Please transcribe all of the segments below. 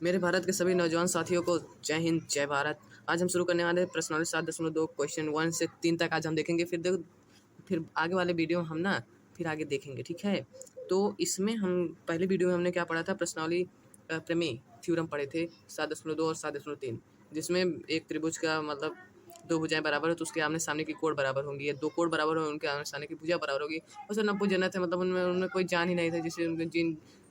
मेरे भारत के सभी नौजवान साथियों को जय हिंद, जय भारत। आज हम शुरू करने वाले हैं प्रश्नावली 7.2 क्वेश्चन 1 से 3 तक आज हम देखेंगे। फिर आगे वाले वीडियो हम ना फिर आगे देखेंगे, ठीक है। तो इसमें हम पहले वीडियो में हमने क्या पढ़ा था, प्रश्नावली प्रमेय थ्योरम पढ़े थे 7.2 और 7.3, जिसमें एक त्रिभुज का मतलब दो भुजाएं बराबर है तो उसके आमने सामने की कोण बराबर होंगी, या दो कोण बराबर हो उनके आमने सामने की भुजा बराबर होगी। और सर नब्बे जना थे, मतलब उनमें कोई जान ही नहीं था, जिससे उनके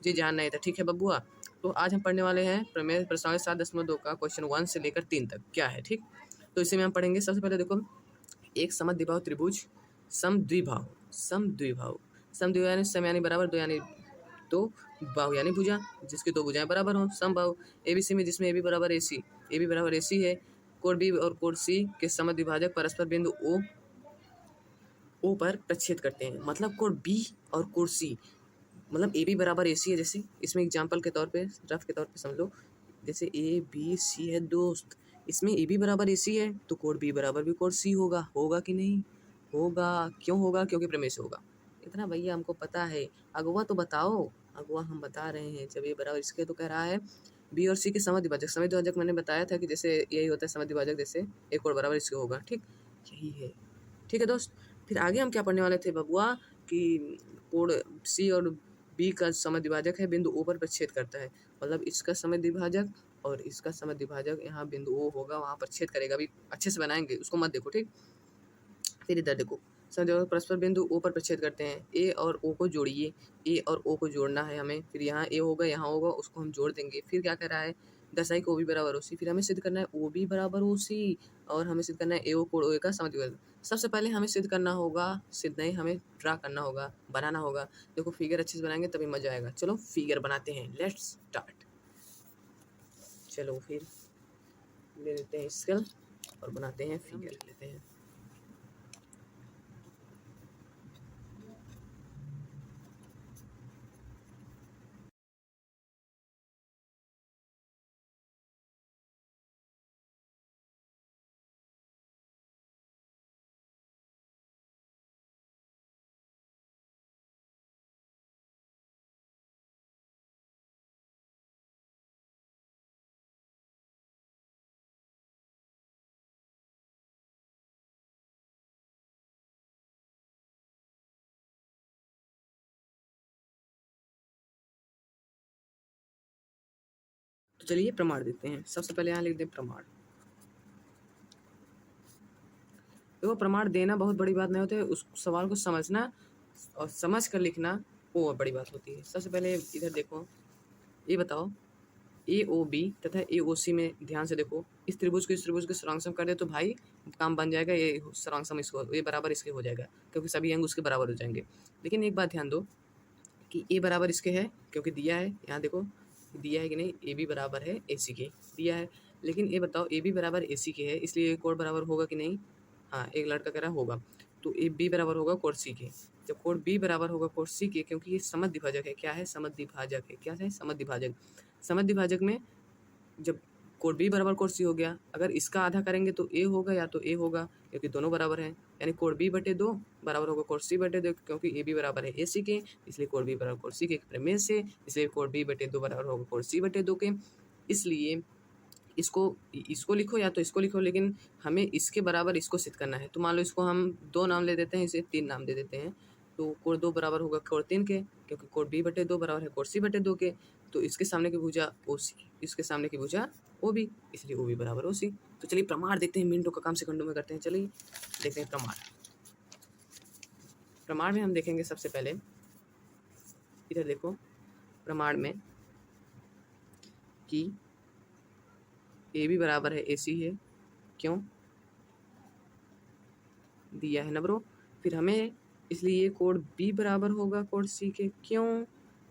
जी जान नहीं था, ठीक है बबुआ। तो आज हम पढ़ने वाले हैं प्रमेय प्रश्नावली 7.2 का क्वेश्चन 1 से लेकर 3 तक क्या है, ठीक। तो इसी में हम पढ़ेंगे। सबसे पहले देखो, एक समद्विबाहु त्रिभुज समद्विबाहु समद्विबाहु समद्विबाहु यानी सम यानी बराबर, दो यानी दो, बाहु यानी भुजा, जिसकी दो भुजाएं बराबर हो, समबाहु। एबीसी में जिसमें ए बी बराबर ए सी है। कोण बी और कोण सी के समद्विभाजक परस्पर बिंदु ओ पर प्रच्छेद करते हैं। मतलब कोण बी और कोण सी, मतलब ए बी बराबर ए सी है। जैसे इसमें एग्जाम्पल के तौर पे, रफ के तौर पे समझ लो, जैसे ए बी सी है दोस्त, इसमें ए बी बराबर ए सी है तो कोण बी बराबर भी कोण सी होगा। होगा कि नहीं होगा? क्यों होगा? क्योंकि प्रमेय से होगा। इतना भैया हमको पता है। अगवा तो बताओ, अगवा हम बता रहे हैं। जब ये बराबर इसके तो कह रहा है बी और सी के समद्विभाजक मैंने बताया था कि जैसे यही होता है समद्विभाजक, जैसे एक और बराबर इसके होगा, ठीक, यही है, ठीक है दोस्त। फिर आगे हम क्या पढ़ने वाले थे बबुआ कि कोण सी और बी का समद्विभाजक है, बिंदु ओ पर प्रच्छेद करता है। मतलब इसका समद्विभाजक और इसका समद्विभाजक यहाँ बिंदु ओ होगा, वहाँ पर छेद करेगा। अभी अच्छे से बनाएंगे, उसको मत देखो, ठीक। फिर इधर देखो, समद्विभाजक परस्पर बिंदु ओ पर प्रच्छेद करते हैं। ए और ओ को जोड़िए, ए और ओ को जोड़ना है हमें। फिर यहाँ ए होगा, यहाँ होगा, उसको हम जोड़ देंगे। फिर क्या कर रहा है, दर्शाई को ओ बी बराबर ओ सी। फिर हमें सिद्ध करना है ओ बी बराबर ओ सी, और हमें सिद्ध करना है ए ओ कोण ओ ए का समद्विभाजक। सबसे पहले हमें सिद्ध करना होगा, सिद्ध नहीं, हमें ड्रा करना होगा, बनाना होगा। देखो फिगर अच्छे से बनाएंगे तभी मजा आएगा। चलो फिगर बनाते हैं, लेट्स स्टार्ट। चलो फिर ले लेते हैं स्केल और बनाते हैं, फिगर लेते हैं। तो चलिए प्रमाण देते हैं। सबसे पहले यहाँ लिख दें प्रमाण। देखो प्रमाण देना बहुत बड़ी बात नहीं होती है, उस सवाल को समझना और समझ कर लिखना वो बड़ी बात होती है। सबसे पहले इधर देखो, ये बताओ ए ओ बी तथा ए ओ सी में ध्यान से देखो, इस त्रिभुज के सरांशम कर दे तो भाई काम बन जाएगा। ये सरांशम इसको, ये बराबर इसके हो जाएगा, क्योंकि सभी अंग उसके बराबर हो जाएंगे। लेकिन एक बात ध्यान दो कि ए बराबर इसके है, क्योंकि दिया है। यहाँ देखो दिया है कि नहीं, ए बी बराबर है ए सी के, दिया है। लेकिन ये बताओ ए बी बराबर ए सी के है, इसलिए कोण बराबर होगा कि नहीं? हाँ, एक लड़का कह रहा होगा। तो ए बी बराबर होगा कोण सी के। जब कोण बी बराबर होगा कोण सी के, क्योंकि ये समद्विभाजक है। क्या है? समद्विभाजक है। क्या है? समद्विभाजक। समद्विभाजक में जब कोण बी बराबर कोण सी हो गया, अगर इसका आधा करेंगे तो ए होगा या तो ए होगा, क्योंकि दोनों बराबर हैं। यानी कोण बी बटे दो बराबर होगा कोण सी बटे दो, क्योंकि ए बी बराबर है ए सी के, इसलिए कोण बी बराबर कोण सी के प्रमेय से, इसलिए कोण बी बटे दो बराबर होगा कोण सी बटे दो के। इसलिए इसको इसको लिखो या तो इसको लिखो, लेकिन हमें इसके बराबर इसको सिद्ध करना है। तो मान लो इसको हम दो नाम ले देते हैं, इसे तीन नाम दे देते हैं। तो कोण दो बराबर होगा कोण तीन के, क्योंकि कोण बी बटे दो बराबर है कोण सी बटे दो के। तो इसके सामने की भुजा ओ सी, इसके सामने की भुजा ओ बी, इसलिए ओ बी बराबर ओ सी। तो चलिए प्रमाण देखते हैं, मिनटों का काम सेकंडों में करते हैं। चलिए देखते हैं प्रमाण। प्रमाण में हम देखेंगे सबसे पहले, इधर देखो प्रमाण में कि ए बी बराबर है ए सी है। क्यों? दिया है ना ब्रो। फिर हमें इसलिए कोण बी बराबर होगा कोण सी के। क्यों?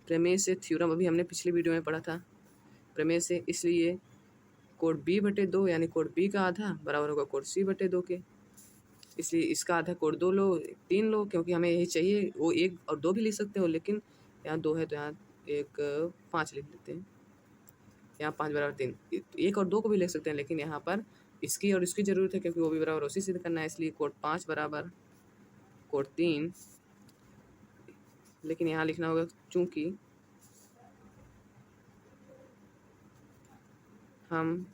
प्रमेय से, थ्योरम अभी हमने पिछली वीडियो में पढ़ा था। प्रमेय से इसलिए कोण बी बटे दो यानी कोण बी का आधा बराबर होगा कोण सी बटे दो के, इसलिए इसका आधा कोण दो लो, तीन लो, क्योंकि हमें यही चाहिए। वो एक और दो भी लिख सकते हो, लेकिन यहाँ दो है तो यहाँ एक पाँच लिख लेते हैं। यहाँ पाँच बराबर तीन, एक और दो को भी लिख सकते हैं, लेकिन यहाँ पर इसकी और इसकी ज़रूरत है, क्योंकि वो भी बराबर उसी सिद्ध करना है। इसलिए कोण पाँच बराबर कोण तीन, लेकिन यहाँ लिखना होगा चूंकि हम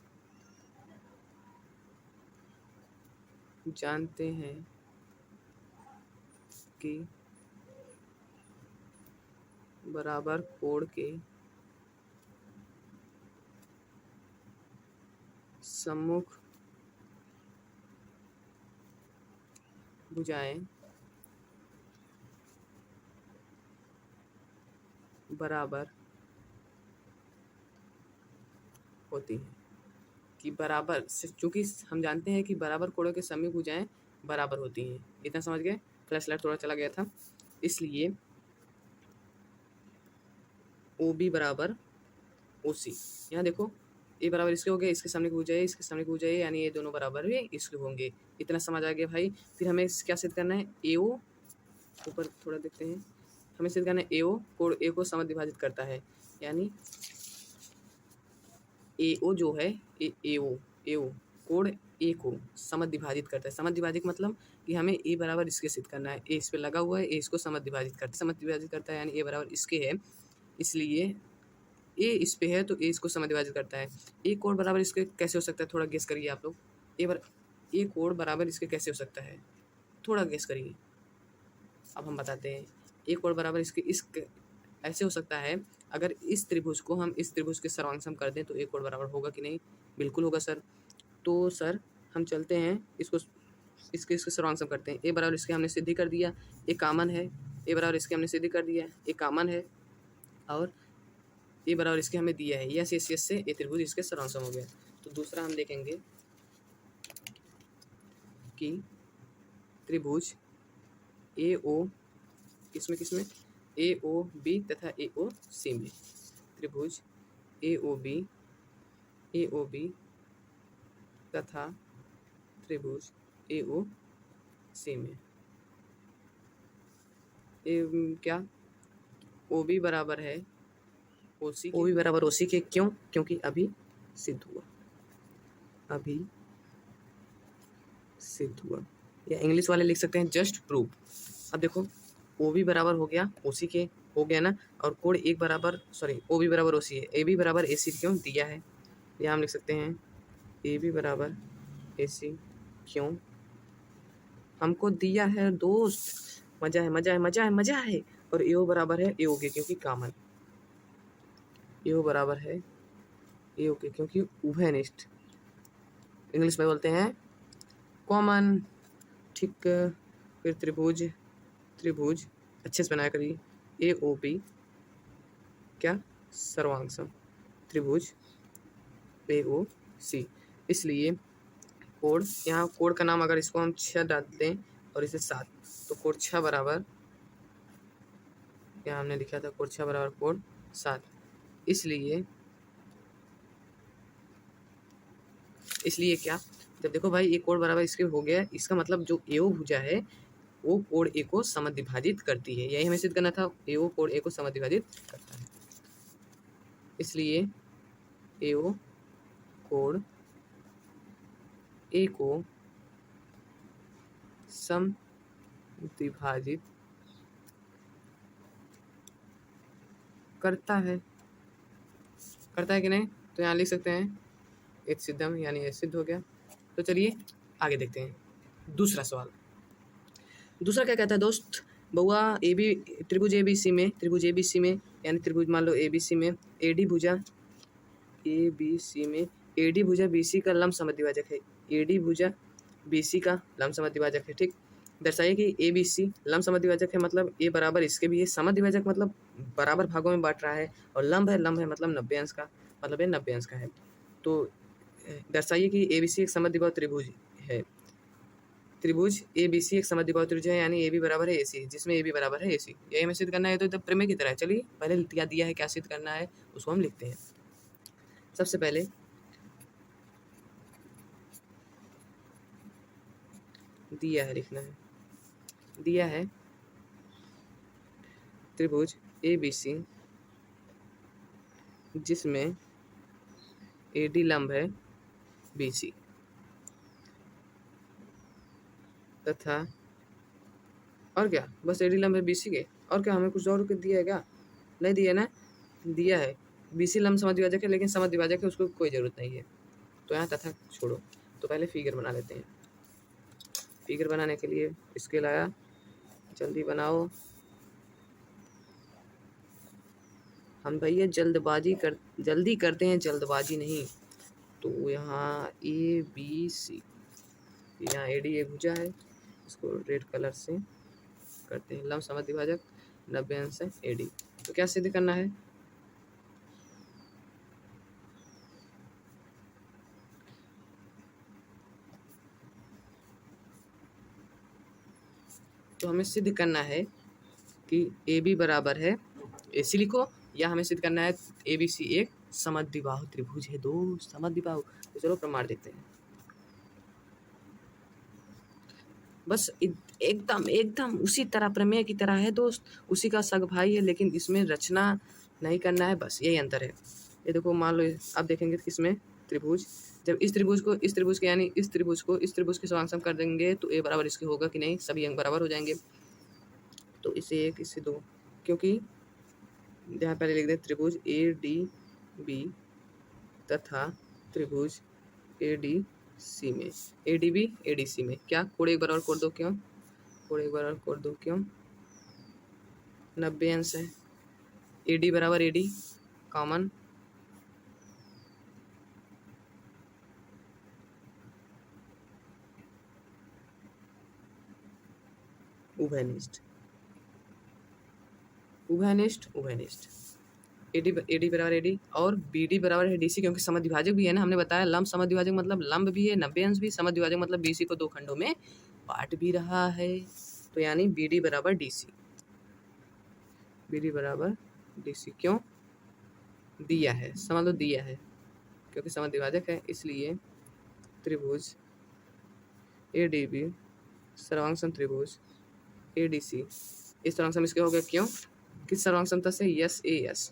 जानते हैं कि बराबर कोण के सम्मुख भुजाएं बराबर होती हैं। कि बराबर चूंकि हम जानते हैं कि बराबर कोणों के सम्मुख भुजाएं बराबर होती हैं। इतना समझ गए? फ्लैश लाइट थोड़ा चला गया था। इसलिए ओ बी बराबर ओ सी, यहाँ देखो ए बराबर इसके हो गए, इसके सामने की भुजाएं इसके सामने की भुजाएं, यानी ये दोनों बराबर भी इसके होंगे। इतना समझ आ गया भाई। फिर हमें क्या सिद्ध करना है? ए ओ, ऊपर थोड़ा देखते हैं, हमें सिद्ध करना है ए ओ कोण ए को समद्विभाजित करता है, यानी ए ओ जो है ए ओ कोण ए को समद्विभाजित करता है। समद्विभाजित मतलब कि हमें ए बराबर इसके सिद्ध करना है। ए इस पे लगा हुआ है, ए इसको समद्विभाजित करता है, यानी ए बराबर इसके है, इसलिए ए इस पे है तो ए इसको समद्विभाजित करता है। ए कोण बराबर इसके कैसे हो सकता है? थोड़ा गेस करिए आप लोग। ए कोण बराबर इसके कैसे हो सकता है? थोड़ा गेस करिए। अब हम बताते हैं। ए कोण बराबर इसके ऐसे हो सकता है, अगर इस त्रिभुज को हम इस त्रिभुज के सर्वांग कर दें तो ए कोण बराबर होगा कि नहीं? बिल्कुल होगा सर। तो सर हम चलते हैं इसको इसके सर्वांग करते हैं। ए बराबर इसके हमने सिद्धि कर दिया, ए कॉमन है। ए बराबर इसके हमने सिद्धि कर दिया, ए कॉमन है, और ए बराबर इसके हमें दिया है। यस यस यस से ए त्रिभुज इसके सर्वांग हो गया। तो दूसरा हम देखेंगे कि त्रिभुज ए ओ किसमें ए ओ बी तथा ए ओ सी में, त्रिभुज ए ओ बी तथा त्रिभुज ए ओ सी में क्या ओ बी बराबर है ओ बी बराबर ओ सी के। क्यों? क्योंकि अभी सिद्ध हुआ, या इंग्लिश वाले लिख सकते हैं जस्ट प्रूव। अब देखो ओ बी बराबर हो गया ओ सी के, हो गया ना, और कोण एक बराबर ओ बी बराबर ओ सी है, ए बी बराबर ए सी क्यों दिया है? यहाँ हम लिख सकते हैं ए बी बराबर ए सी क्यों हमको दिया है दोस्त। मजा है। और ए ओ बराबर है ए ओ के, क्योंकि कॉमन। ए ओ बराबर है ए ओ के क्योंकि उभयनिष्ठ, इंग्लिश में बोलते हैं कॉमन। ठीक। फिर त्रिभुज अच्छे से बनाया करिए। ए ओ बी क्या? सर्वांग सम, त्रिभुज ए ओ सी। इसलिए कोण, यहाँ कोण का नाम अगर इसको हम 6 डाल दें और इसे 7, तो कोण 6 बराबर, यहाँ हमने लिखा था कोण 6 बराबर कोण 7। इसलिए क्या, जब देखो भाई ये कोण बराबर इसके हो गया, इसका मतलब जो ए ओ भुजा है वो कोण ए को समद्विभाजित करती है। यही हमें सिद्ध करना था, ए ओ कोण ए को समद्विभाजित करता है। इसलिए ए ओ कोण ए को समद्विभाजित करता है कि नहीं? तो यहाँ लिख सकते हैं एक सिद्धम, यानी ये सिद्ध हो गया। तो चलिए आगे देखते हैं दूसरा सवाल। दूसरा क्या कहता है दोस्त? बउआ त्रिभुज ए बी सी में यानी त्रिभुज मान लो ए बी सी में एडी भुजा बी सी का लंब समद्विभाजक है। एडी भुजा बी सी का लंब समद्विभाजक है। ठीक। दर्शाइए कि ए बी सी लंब समद्विभाजक है, मतलब ए बराबर इसके भी है। समद्विभाजक मतलब बराबर भागों में बांट रहा है, और लंब है मतलब 90 अंश का, मतलब ये 90 अंश का है। तो दर्शाइए कि ए बी सी एक समद्विबाहु त्रिभुज है। त्रिभुज ए बी सी एक समद्विबाहु त्रिभुज है, यानी ए बी बराबर है ए सी, जिसमें ए बी बराबर है ए सी। यही हमें सिद्ध करना है। तो एकदम प्रमेय की तरह है। चलिए पहले दिया है क्या सिद्ध करना है उसको हम लिखते हैं। सबसे पहले दिया है त्रिभुज ए बी सी जिसमें ए डी लंब है बी सी तथा, और क्या, बस ए डी लंब है बी सी के, और क्या हमें कुछ और दिया है क्या? नहीं दिया ना? दिया है BC लंब समद्विभाजक है, लेकिन समद्विभाजक है उसको कोई ज़रूरत नहीं है, तो यहाँ तथा छोड़ो। तो पहले फिगर बना लेते हैं। फिगर बनाने के लिए स्केल आया, जल्दी बनाओ। हम भैया जल्दी करते हैं, जल्दबाजी नहीं। तो यहाँ ABC, यहाँ AD एक भुजा है, इसको रेड कलर से करते हैं। लंब समद्विभाजक 90 अंश है AD। तो क्या सिद्ध करना है? तो हमें सिद्ध करना है कि AB बराबर है AC लिखो, या हमें सिद्ध करना है ABC एक समद्विबाहु त्रिभुज है दोस्त, समद्विबाहु। तो चलो प्रमाण देखते हैं। बस एकदम एकदम उसी तरह प्रमेय की तरह है दोस्त, उसी का सग भाई है, लेकिन इसमें रचना नहीं करना है, बस यही अंतर है। ये देखो, मान लो आप देखेंगे इसमें त्रिभुज, जब इस त्रिभुज को इस त्रिभुज के यानी इस त्रिभुज को इस त्रिभुज के समांतर कर देंगे तो A बराबर इसके होगा कि नहीं, सभी अंक बराबर हो जाएंगे। तो इसे 1 इसे 2, क्योंकि यहाँ पहले लिख दें त्रिभुज ADB तथा त्रिभुज ADC में, ADB ADC में क्या कोण 1 बराबर कोण 2 क्यों, कोण 1 बराबर कोण 2 क्यों, 90 अंश है। AD बराबर AD कॉमन, उभयनिष्ठ उभयनिष्ठ उभयनिष्ठ। AD बराबर AD और BD बराबर है DC, क्योंकि समद्विभाजक भी है ना, हमने बताया लंब समद्विभाजक मतलब लंब भी है 90 अंश भी, समद्विभाजक मतलब BC को 2 खंडों में बांट भी रहा है। तो यानी BD बराबर DC, BD बराबर DC क्यों दिया है, समझ लो दिया है, क्योंकि समद्विभाजक है, इसलिए त्रिभुज ADB सर्वांग सम त्रिभुज ADC इस सर्वांग सम इसके हो गया, क्यों, किस सर्वांग समता से, यस AS,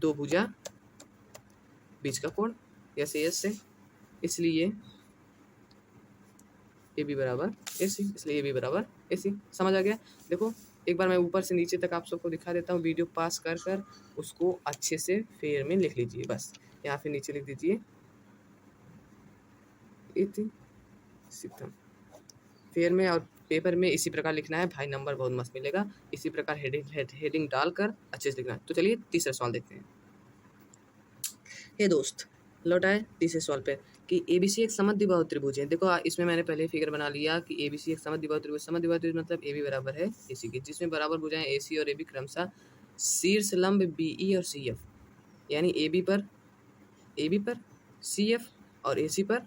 दो भुजा बीच का कोण यस AS से, इसलिए AB बराबर AC, इसलिए AB बराबर AC। समझ आ गया? देखो एक बार मैं ऊपर से नीचे तक आप सबको दिखा देता हूँ, वीडियो पास कर कर उसको अच्छे से फेयर में लिख लीजिए। बस यहाँ पे नीचे लिख दीजिए इति सिद्धम, फेयर में और पेपर में इसी प्रकार लिखना है भाई, नंबर बहुत मस्त मिलेगा। इसी प्रकार हेडिंग डालकर अच्छे से लिखना है। तो चलिए तीसरा सवाल देखते हैं। हे दोस्त, लौट आए तीसरे सवाल पे कि ABC एक समद्विबाहु त्रिभुज है। देखो इसमें मैंने पहले फिगर बना लिया कि ABC एक समद्विबाहु त्रिभुज, समद्विबाहु त्रिभुज मतलब AB बराबर है AC की, जिसमें बराबर भुजाएं AC और AB क्रमशः शीर्ष लंब BE और CF, यानी AB पर CF और AC पर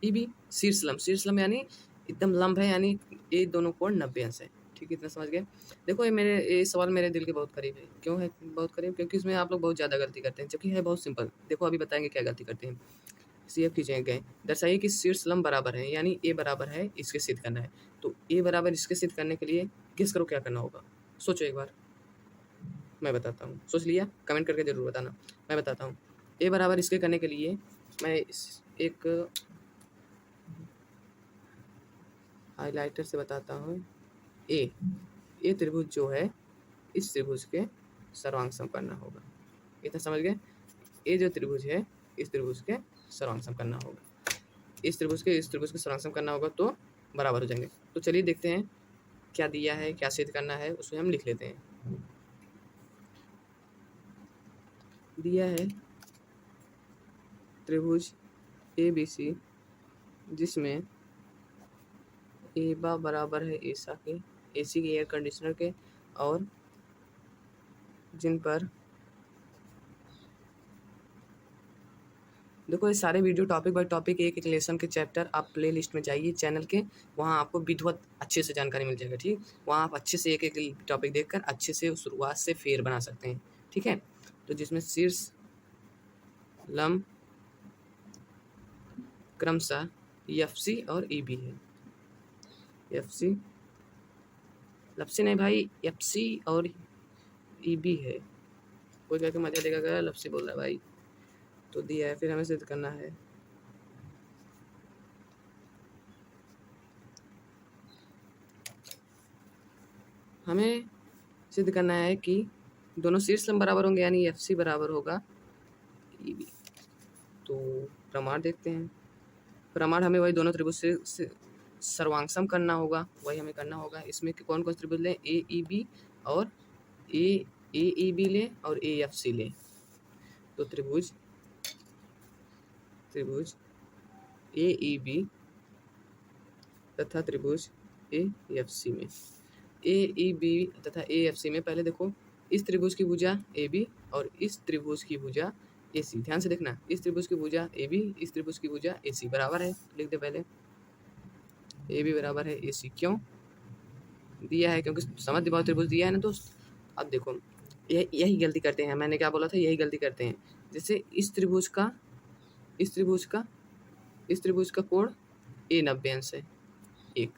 EB। शीर्ष लंब यानी एकदम लंब है, यानी ये दोनों कोण 90 अंश है। ठीक है, इतना समझ गए? देखो ये सवाल मेरे दिल के बहुत करीब है। क्यों है बहुत करीब? क्योंकि इसमें आप लोग बहुत ज़्यादा गलती करते हैं, जबकि है बहुत सिंपल। देखो अभी बताएंगे क्या गलती करते हैं। CF खींचे गए, दर्शाइए कि शीर्ष लंब बराबर है, यानी A बराबर है, इसके सिद्ध करना है। तो A बराबर इसके सिद्ध करने के लिए गेस करो क्या करना होगा, सोचो एक बार, मैं बताता हूँ। सोच लिया? कमेंट करके जरूर बताना, मैं बताता हूँ। A बराबर इसके करने के लिए मैं एक हाइलाइटर से बताता हूँ। ये त्रिभुज जो है इस त्रिभुज के सर्वांग सम करना होगा। इतना समझ गए? ये जो त्रिभुज है इस त्रिभुज के सर्वांग सम करना होगा, इस त्रिभुज के सर्वांग सम करना होगा, तो बराबर हो जाएंगे। तो चलिए देखते हैं क्या दिया है, क्या सिद्ध करना है, उसमें हम लिख लेते हैं। दिया है त्रिभुज ABC जिसमें एबा बराबर है एसा के, AC के एयर कंडीशनर के, और जिन पर देखो ये सारे वीडियो टॉपिक बाय टॉपिक एक एक लेसन के चैप्टर आप प्ले लिस्ट में जाइए चैनल के, वहाँ आपको विधिवत अच्छे से जानकारी मिल जाएगा। ठीक, वहाँ आप अच्छे से एक एक टॉपिक देखकर अच्छे से शुरुआत से फेर बना सकते हैं। ठीक है, तो जिसमें शीर्ष लंब क्रमशः FC और EB है। FC लपसी नहीं भाई, FC और EB है। कोई कहकर मजा देगा क्या, लपसी बोल रहा है भाई। तो दिया है, फिर हमें सिद्ध करना है। हमें सिद्ध करना है कि दोनों शीर्ष लंब बराबर होंगे, यानी एफ सी बराबर होगा ई बी। तो प्रमाण देखते हैं। प्रमाण हमें वही दोनों त्रिभुज से सर्वांगसम करना होगा, वही हमें करना होगा। इसमें कौन कौन से त्रिभुज लें, ए ई बी और ए ई बी लें और ए एफ सी लें। तो त्रिभुज ए ई बी तथा त्रिभुज ए एफ सी में, ए ई बी तथा ए एफ सी में पहले देखो, इस त्रिभुज की भुजा ए बी और इस त्रिभुज की भुजा ए सी। ध्यान से देखना, इस त्रिभुज की भुजा ए बी, इस त्रिभुज की भुजा ए सी बराबर है। लिख दे पहले, ए बी बराबर है ए सी। क्यों दिया है? क्योंकि समद्विबाहु त्रिभुज दिया है ना दोस्त। अब देखो, यही गलती करते हैं, मैंने क्या बोला था, यही गलती करते हैं। जैसे इस त्रिभुज का कोण ए 90 अंश है, एक।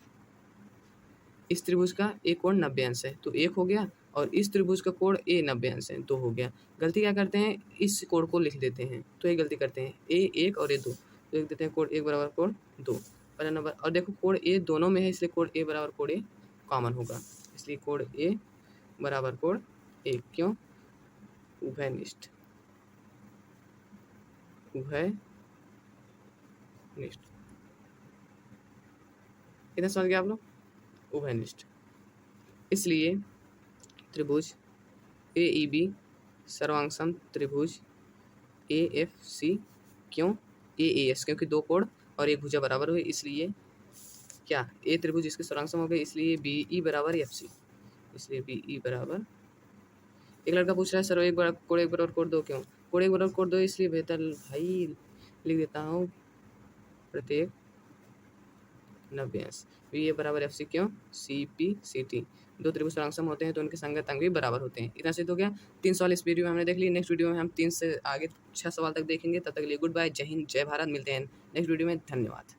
इस त्रिभुज का ए कोण 90 अंश है, तो एक हो गया। और इस त्रिभुज का कोण ए 90 अंश है, 2 हो गया। गलती क्या करते हैं, इस कोण को लिख देते हैं, तो ये गलती करते हैं, ए 1 और ए 2, तो लिख देते हैं कोण 1 बराबर कोण 2, पहला नंबर। और देखो कोण ए दोनों में है, इसलिए कोण ए बराबर कोण ए कॉमन होगा, इसलिए कोण ए बराबर कोण 1। क्यों? उभयनिष्ठ। इतना समझ गए आप लोग? उभयनिष्ठ। इसलिए त्रिभुज ए ई बी सर्वांगसम त्रिभुज ए एफ सी। क्यों? ए एस, क्योंकि 2 कोण और एक भुजा बराबर हुए, इसलिए क्या, ए त्रिभुज इसके सर्वांगसम हो गए, इसलिए बी ई बराबर एफ सी, इसलिए बी ई बराबर। एक लड़का पूछ रहा है सर कोण 1 बराबर कोण 2 क्यों? कोण 1 बराबर कोण 2 इसलिए बेहतर भाई लिख देता हूँ प्रत्येक 90 अंश। बी ए बराबर एफ सी। क्यों? सी पी सी टी, 2 त्रिभुज सर्वांगसम होते हैं तो उनके संगत अंग भी बराबर होते हैं। इतना सिद्ध हो गया। 3 सवाल इस वीडियो में हमने देख लिए। नेक्स्ट वीडियो में हम 3 से आगे 6 सवाल तक देखेंगे। तब तक के लिए गुड बाय, जय हिंद, जय भारत। मिलते हैं नेक्स्ट वीडियो में। धन्यवाद।